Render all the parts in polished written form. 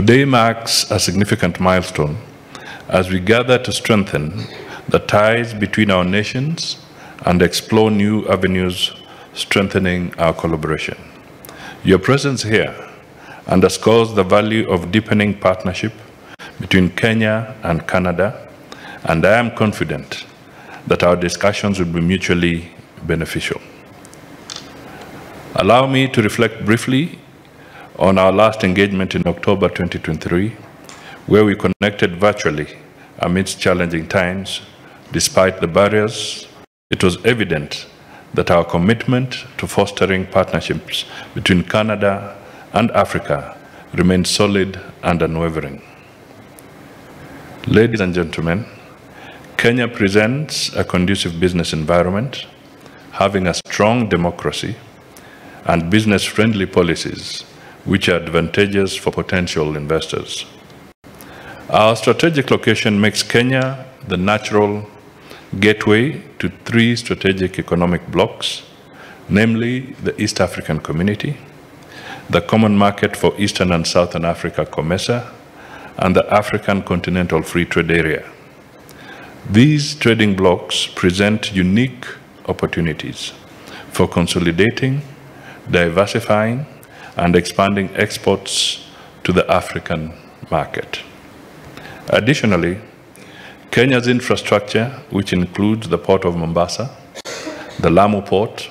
Today marks a significant milestone as we gather to strengthen the ties between our nations and explore new avenues strengthening our collaboration. Your presence here underscores the value of deepening partnership between Kenya and Canada, and I am confident that our discussions will be mutually beneficial. Allow me to reflect briefly on our last engagement in October 2023, where we connected virtually amidst challenging times. Despite the barriers, it was evident that our commitment to fostering partnerships between Canada and Africa remains solid and unwavering. Ladies and gentlemen, Kenya presents a conducive business environment, having a strong democracy and business-friendly policies which are advantageous for potential investors. Our strategic location makes Kenya the natural gateway to 3 strategic economic blocks, namely the East African Community, the Common Market for Eastern and Southern Africa, COMESA, and the African Continental Free Trade Area. These trading blocks present unique opportunities for consolidating, diversifying, and expanding exports to the African market. Additionally, Kenya's infrastructure, which includes the Port of Mombasa, the Lamu Port,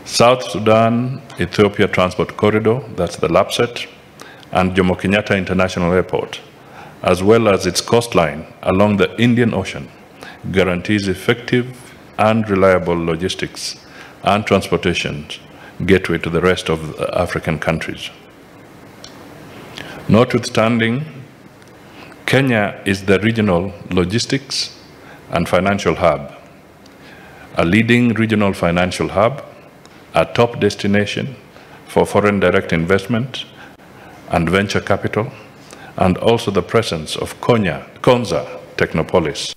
South Sudan-Ethiopia Transport Corridor, that's the LAPSET, and Jomo Kenyatta International Airport, as well as its coastline along the Indian Ocean, guarantees effective and reliable logistics and transportation gateway to the rest of the African countries. Notwithstanding, Kenya is the regional logistics and financial hub, a leading regional financial hub, a top destination for foreign direct investment and venture capital, and also the presence of Konza Technopolis.